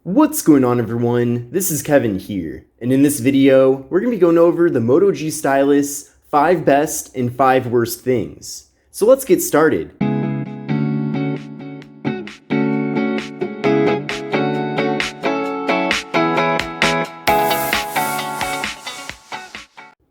What's going on, everyone? This is Kevin here, and in this video, we're going to be going over the Moto G Stylus 5 best and 5 worst things. So let's get started.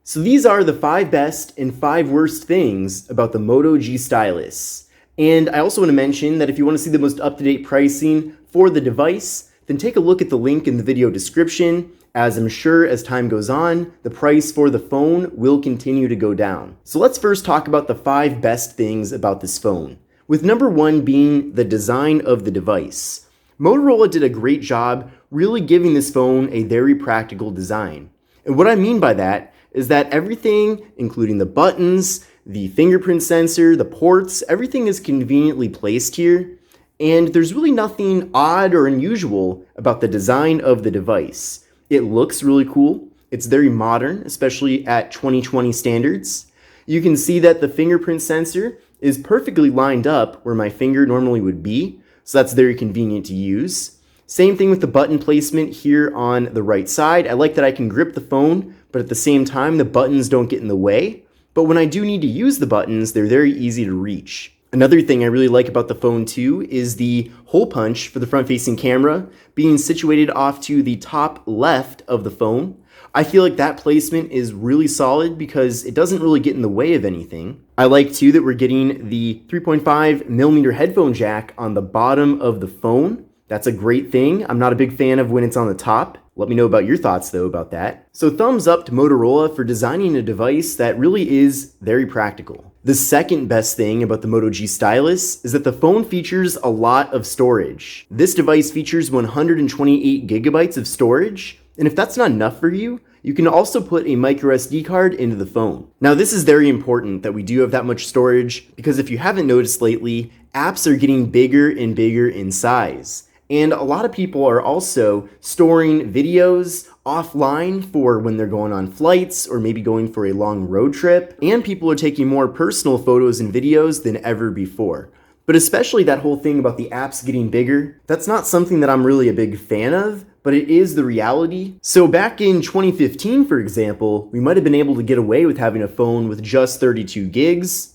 So these are the 5 best and 5 worst things about the Moto G Stylus. And I also want to mention that if you want to see the most up-to-date pricing for the device, then take a look at the link in the video description, as I'm sure as time goes on, the price for the phone will continue to go down. So let's first talk about the 5 best things about this phone, with number 1 being the design of the device. Motorola did a great job really giving this phone a very practical design. And what I mean by that is that everything, including the buttons, the fingerprint sensor, the ports, everything is conveniently placed here. And there's really nothing odd or unusual about the design of the device. It looks really cool. It's very modern, especially at 2020 standards. You can see that the fingerprint sensor is perfectly lined up where my finger normally would be, so that's very convenient to use. Same thing with the button placement here on the right side. I like that I can grip the phone, but at the same time, the buttons don't get in the way. But when I do need to use the buttons, they're very easy to reach. Another thing I really like about the phone too is the hole punch for the front-facing camera being situated off to the top left of the phone. I feel like that placement is really solid because it doesn't really get in the way of anything. I like too that we're getting the 3.5mm headphone jack on the bottom of the phone. That's a great thing. I'm not a big fan of when it's on the top. Let me know about your thoughts though about that. So thumbs up to Motorola for designing a device that really is very practical. The second best thing about the Moto G Stylus is that the phone features a lot of storage. This device features 128 gigabytes of storage, and if that's not enough for you, you can also put a micro SD card into the phone. Now this is very important that we do have that much storage because if you haven't noticed lately, apps are getting bigger and bigger in size. And a lot of people are also storing videos offline for when they're going on flights or maybe going for a long road trip. And people are taking more personal photos and videos than ever before. But especially that whole thing about the apps getting bigger, that's not something that I'm really a big fan of, but it is the reality. So back in 2015, for example, we might have been able to get away with having a phone with just 32 gigs.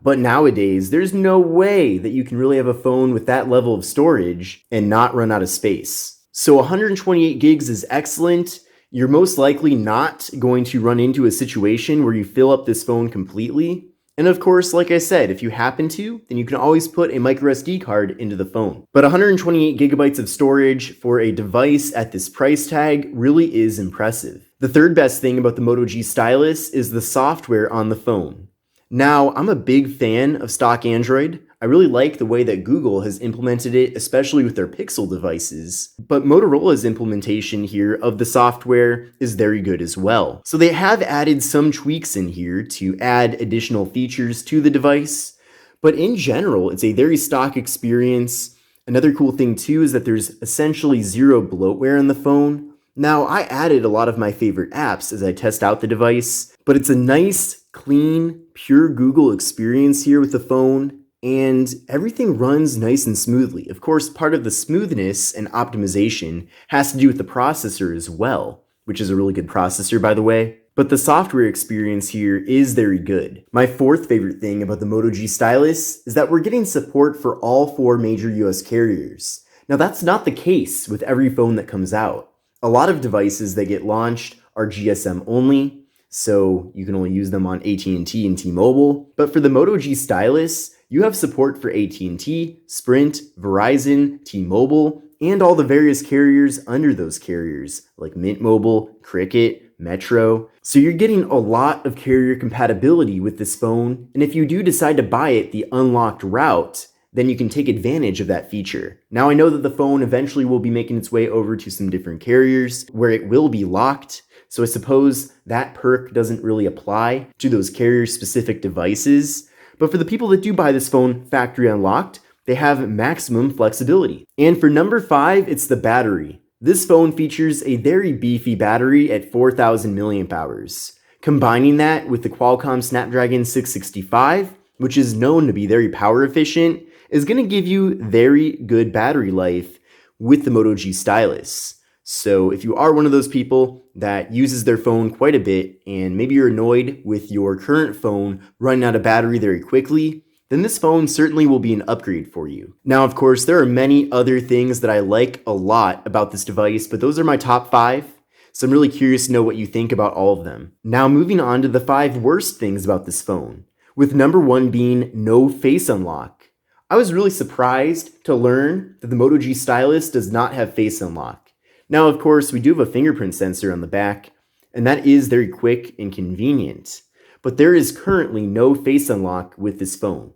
But nowadays, there's no way that you can really have a phone with that level of storage and not run out of space. So 128 gigs is excellent. You're most likely not going to run into a situation where you fill up this phone completely. And of course, like I said, if you happen to, then you can always put a micro SD card into the phone. But 128 gigabytes of storage for a device at this price tag really is impressive. The third best thing about the Moto G Stylus is the software on the phone. Now, I'm a big fan of stock Android. I really like the way that Google has implemented it, especially with their Pixel devices. But Motorola's implementation here of the software is very good as well. So they have added some tweaks in here to add additional features to the device. But in general, it's a very stock experience. Another cool thing too is that there's essentially zero bloatware in the phone. Now, I added a lot of my favorite apps as I test out the device, but it's a nice, clean, pure Google experience here with the phone, and everything runs nice and smoothly. Of course, part of the smoothness and optimization has to do with the processor as well, which is a really good processor, by the way. But the software experience here is very good. My fourth favorite thing about the Moto G Stylus is that we're getting support for all 4 major US carriers. Now, that's not the case with every phone that comes out. A lot of devices that get launched are GSM only, so you can only use them on AT&T and T-Mobile. But for the Moto G Stylus, you have support for AT&T, Sprint, Verizon, T-Mobile, and all the various carriers under those carriers, like Mint Mobile, Cricket, Metro. So you're getting a lot of carrier compatibility with this phone, and if you do decide to buy it the unlocked route, then you can take advantage of that feature. Now, I know that the phone eventually will be making its way over to some different carriers where it will be locked. So I suppose that perk doesn't really apply to those carrier-specific devices. But for the people that do buy this phone factory unlocked, they have maximum flexibility. And for number 5, it's the battery. This phone features a very beefy battery at 4,000 milliamp hours. Combining that with the Qualcomm Snapdragon 665, which is known to be very power efficient, is going to give you very good battery life with the Moto G Stylus. So if you are one of those people that uses their phone quite a bit and maybe you're annoyed with your current phone running out of battery very quickly, then this phone certainly will be an upgrade for you. Now, of course, there are many other things that I like a lot about this device, but those are my top 5. So I'm really curious to know what you think about all of them. Now, moving on to the 5 worst things about this phone, with number 1 being no face unlock. I was really surprised to learn that the Moto G Stylus does not have face unlock. Now, of course, we do have a fingerprint sensor on the back, and that is very quick and convenient. But there is currently no face unlock with this phone.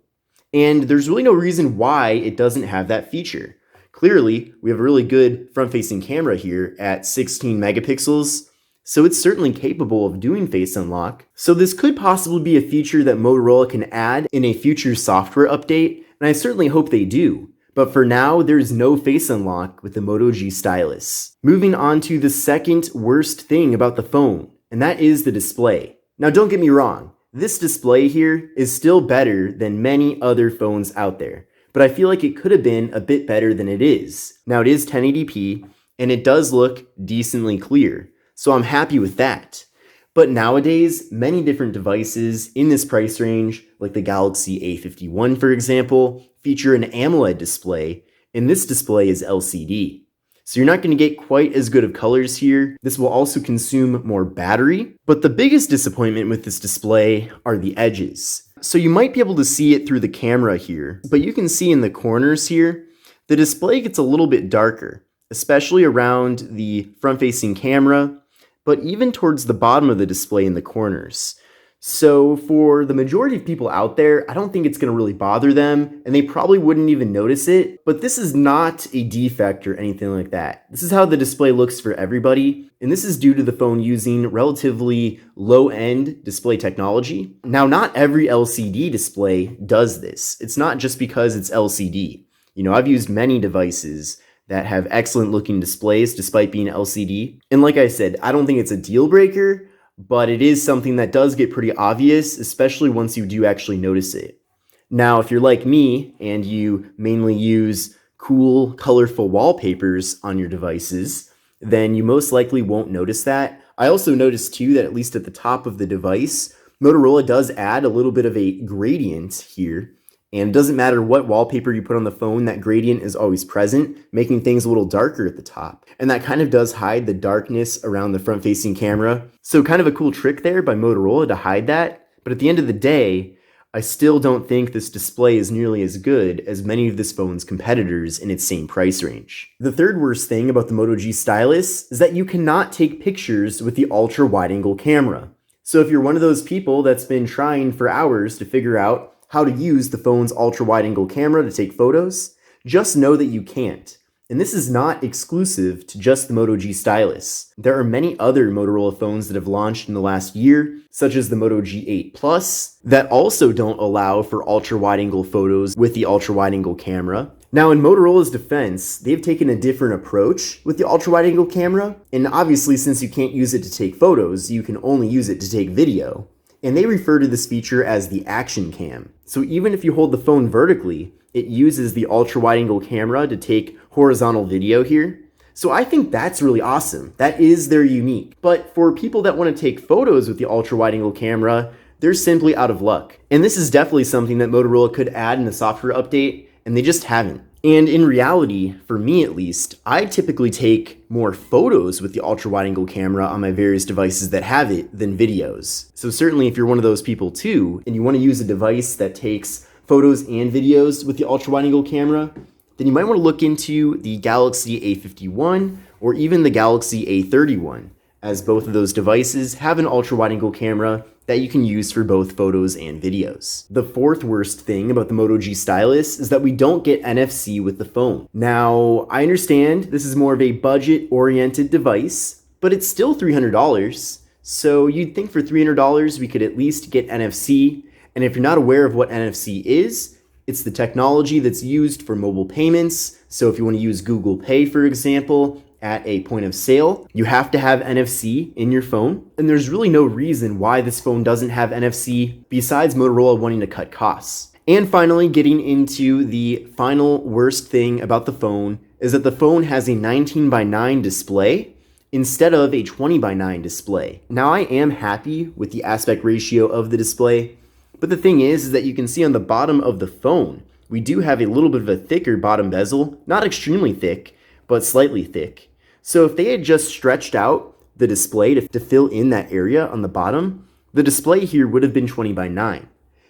And there's really no reason why it doesn't have that feature. Clearly, we have a really good front-facing camera here at 16 megapixels, so it's certainly capable of doing face unlock. So this could possibly be a feature that Motorola can add in a future software update, and I certainly hope they do. But for now, there's no face unlock with the Moto G Stylus. Moving on to the second worst thing about the phone, and that is the display. Now don't get me wrong, this display here is still better than many other phones out there, but I feel like it could have been a bit better than it is. Now it is 1080p, and it does look decently clear, so I'm happy with that. But nowadays, many different devices in this price range, like the Galaxy A51 for example, feature an AMOLED display, and this display is LCD. So you're not going to get quite as good of colors here. This will also consume more battery, but the biggest disappointment with this display are the edges. So you might be able to see it through the camera here, but you can see in the corners here, the display gets a little bit darker, especially around the front-facing camera, but even towards the bottom of the display in the corners. So for the majority of people out there, I don't think it's going to really bother them, and they probably wouldn't even notice it. But this is not a defect or anything like that. This is how the display looks for everybody, and this is due to the phone using relatively low-end display technology. Now, not every LCD display does this. It's not just because it's LCD. You know, I've used many devices that have excellent looking displays despite being LCD. And like I said, I don't think it's a deal breaker, but it is something that does get pretty obvious, especially once you do actually notice it. Now, if you're like me and you mainly use cool, colorful wallpapers on your devices, then you most likely won't notice that. I also noticed too that at least at the top of the device, Motorola does add a little bit of a gradient here. And it doesn't matter what wallpaper you put on the phone, that gradient is always present, making things a little darker at the top. And that kind of does hide the darkness around the front-facing camera. So kind of a cool trick there by Motorola to hide that. But at the end of the day, I still don't think this display is nearly as good as many of this phone's competitors in its same price range. The third worst thing about the Moto G Stylus is that you cannot take pictures with the ultra-wide-angle camera. So if you're one of those people that's been trying for hours to figure out how to use the phone's ultra-wide-angle camera to take photos, just know that you can't. And this is not exclusive to just the Moto G Stylus. There are many other Motorola phones that have launched in the last year, such as the Moto G8 Plus, that also don't allow for ultra-wide-angle photos with the ultra-wide-angle camera. Now, in Motorola's defense, they've taken a different approach with the ultra-wide-angle camera, and obviously since you can't use it to take photos, you can only use it to take video. And they refer to this feature as the action cam. So even if you hold the phone vertically, it uses the ultra-wide-angle camera to take horizontal video here. So I think that's really awesome. That is their unique. But for people that want to take photos with the ultra-wide-angle camera, they're simply out of luck. And this is definitely something that Motorola could add in the software update, and they just haven't. And in reality, for me at least, I typically take more photos with the ultra-wide-angle camera on my various devices that have it than videos. So certainly if you're one of those people too, and you want to use a device that takes photos and videos with the ultra-wide-angle camera, then you might want to look into the Galaxy A51 or even the Galaxy A31, as both of those devices have an ultra-wide-angle camera that you can use for both photos and videos. The fourth worst thing about the Moto G Stylus is that we don't get NFC with the phone. Now, I understand this is more of a budget-oriented device, but it's still $300. So you'd think for $300 we could at least get NFC. And if you're not aware of what NFC is, it's the technology that's used for mobile payments. So if you want to use Google Pay, for example, at a point of sale, you have to have NFC in your phone. And there's really no reason why this phone doesn't have NFC besides Motorola wanting to cut costs. And finally, getting into the final worst thing about the phone, is that the phone has a 19:9 display instead of a 20:9 display. Now I am happy with the aspect ratio of the display, but the thing is that you can see on the bottom of the phone, we do have a little bit of a thicker bottom bezel, not extremely thick, but slightly thick. So if they had just stretched out the display to fill in that area on the bottom, the display here would have been 20:9.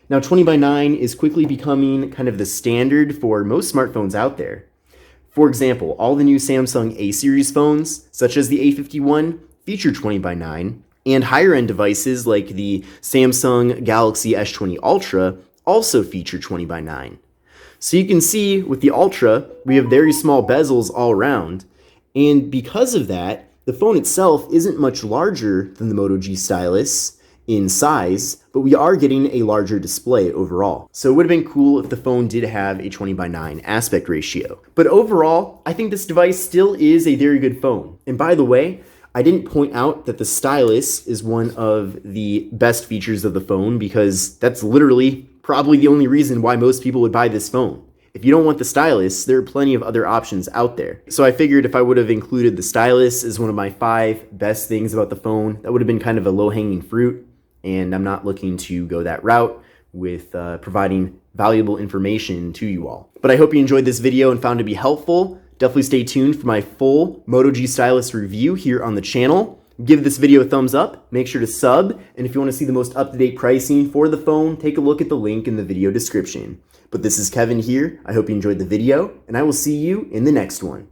Now 20:9 is quickly becoming kind of the standard for most smartphones out there. For example, all the new Samsung A series phones, such as the A51, feature 20:9, and higher-end devices like the Samsung Galaxy S20 Ultra also feature 20:9. So you can see with the Ultra, we have very small bezels all around, and because of that, the phone itself isn't much larger than the Moto G Stylus in size, but we are getting a larger display overall. So it would have been cool if the phone did have a 20:9 aspect ratio. But overall, I think this device still is a very good phone. And by the way, I didn't point out that the stylus is one of the best features of the phone because that's literally probably the only reason why most people would buy this phone. If you don't want the stylus, there are plenty of other options out there. So I figured if I would have included the stylus as one of my 5 best things about the phone, that would have been kind of a low-hanging fruit, and I'm not looking to go that route with providing valuable information to you all. But I hope you enjoyed this video and found it to be helpful. Definitely stay tuned for my full Moto G Stylus review here on the channel. Give this video a thumbs up, make sure to sub, and if you want to see the most up-to-date pricing for the phone, take a look at the link in the video description. But this is Kevin here. I hope you enjoyed the video, and I will see you in the next one.